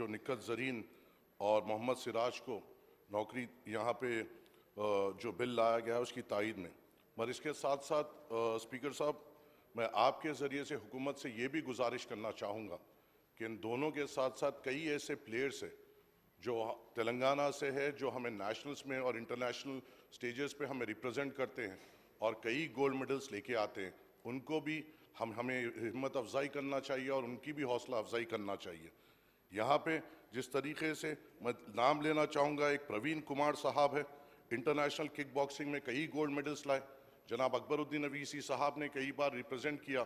जो निक्कत ज़रीन और मोहम्मद सिराज को नौकरी यहाँ पे जो बिल लाया गया है उसकी तायद में, मगर इसके साथ साथ स्पीकर साहब मैं आपके ज़रिए से हुकूमत से ये भी गुजारिश करना चाहूँगा कि इन दोनों के साथ साथ कई ऐसे प्लेयर्स हैं जो तेलंगाना से है, जो हमें नेशनल्स में और इंटरनेशनल स्टेजेस पे हमें रिप्रेजेंट करते हैं और कई गोल्ड मेडल्स लेके आते हैं, उनको भी हमें हिम्मत अफजाई करना चाहिए और उनकी भी हौसला अफजाई करना चाहिए। यहाँ पे जिस तरीके से मैं नाम लेना चाहूँगा, एक प्रवीण कुमार साहब है, इंटरनेशनल किक बॉक्सिंग में कई गोल्ड मेडल्स लाए। जनाब अकबरुद्दीन अवीसी साहब ने कई बार रिप्रेजेंट किया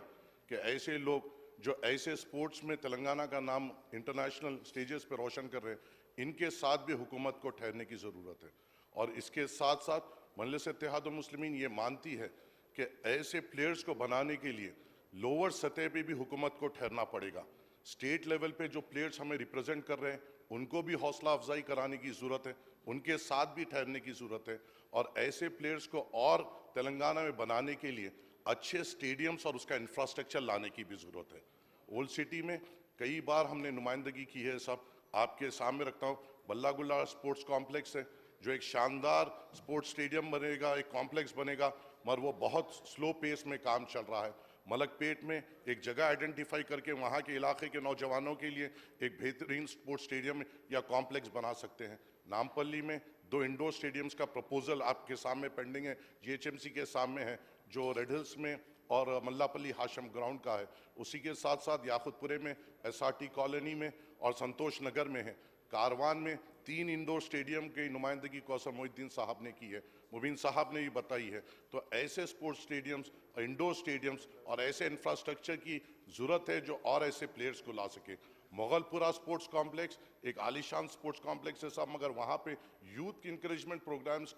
कि ऐसे लोग जो ऐसे स्पोर्ट्स में तेलंगाना का नाम इंटरनेशनल स्टेजेस पे रोशन कर रहे हैं, इनके साथ भी हुकूमत को ठहरने की ज़रूरत है। और इसके साथ साथ मजलिस इत्तेहादुल मुस्लिमीन ये मानती है कि ऐसे प्लेयर्स को बनाने के लिए लोअर सतह पे भी हुकूमत को ठहरना पड़ेगा। स्टेट लेवल पे जो प्लेयर्स हमें रिप्रेजेंट कर रहे हैं उनको भी हौसला अफजाई कराने की ज़रूरत है, उनके साथ भी ठहरने की ज़रूरत है। और ऐसे प्लेयर्स को और तेलंगाना में बनाने के लिए अच्छे स्टेडियम्स और उसका इंफ्रास्ट्रक्चर लाने की भी ज़रूरत है। ओल्ड सिटी में कई बार हमने नुमाइंदगी की है, सब आपके सामने रखता हूँ। बल्लागुल्ला स्पोर्ट्स कॉम्प्लेक्स है जो एक शानदार स्पोर्ट्स स्टेडियम बनेगा, एक कॉम्प्लेक्स बनेगा, मगर वो बहुत स्लो पेस में काम चल रहा है। मलकपेट में एक जगह आइडेंटिफाई करके वहाँ के इलाके के नौजवानों के लिए एक बेहतरीन स्पोर्ट्स स्टेडियम या कॉम्प्लेक्स बना सकते हैं। नामपल्ली में 2 इंडोर स्टेडियम्स का प्रपोजल आपके सामने पेंडिंग है, जीएचएमसी के सामने है, जो रेड हिल्स में और मल्लापल्ली हाशम ग्राउंड का है। उसी के साथ साथ याकुतपुरे में, एसआरटी कॉलोनी में और संतोष नगर में है। कारवान में 3 इंडोर स्टेडियम की नुमाइंदगी कौसर मोहिद्दीन साहब ने की है, मुबीन साहब ने भी बताई है। तो ऐसे स्पोर्ट्स स्टेडियम्स, इंडोर स्टेडियम्स और ऐसे इंफ्रास्ट्रक्चर की ज़रूरत है जो और ऐसे प्लेयर्स को ला सके। मोगलपुरा स्पोर्ट्स कॉम्प्लेक्स एक आलीशान स्पोर्ट्स कॉम्प्लेक्स है साहब, मगर वहाँ पे यूथ की इंकरेजमेंट प्रोग्राम्स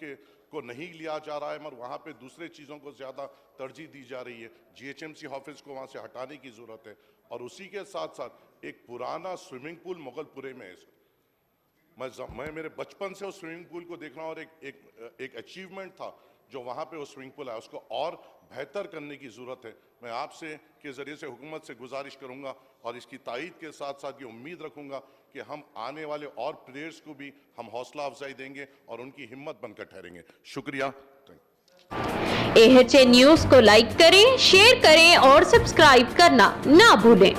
को नहीं लिया जा रहा है, मगर वहाँ पे दूसरे चीज़ों को ज़्यादा तरजीह दी जा रही है। जीएचएमसी ऑफिस को वहाँ से हटाने की ज़रूरत है। और उसी के साथ साथ एक पुराना स्विमिंग पूल मोगलपुरे में है सर, मैं मेरे बचपन से उस स्विमिंग पूल को देख रहा हूँ और एक अचीवमेंट था जो वहाँ पे वो स्विमिंग पूल है, उसको और बेहतर करने की ज़रूरत है। मैं आपसे के ज़रिए से हुकूमत से गुजारिश करूँगा और इसकी तायद के साथ साथ ये उम्मीद रखूँगा कि हम आने वाले और प्लेयर्स को भी हम हौसला अफजाई देंगे और उनकी हिम्मत बनकर ठहरेंगे। शुक्रिया। AHA न्यूज़ को लाइक करें, शेयर करें और सब्सक्राइब करना ना भूलें।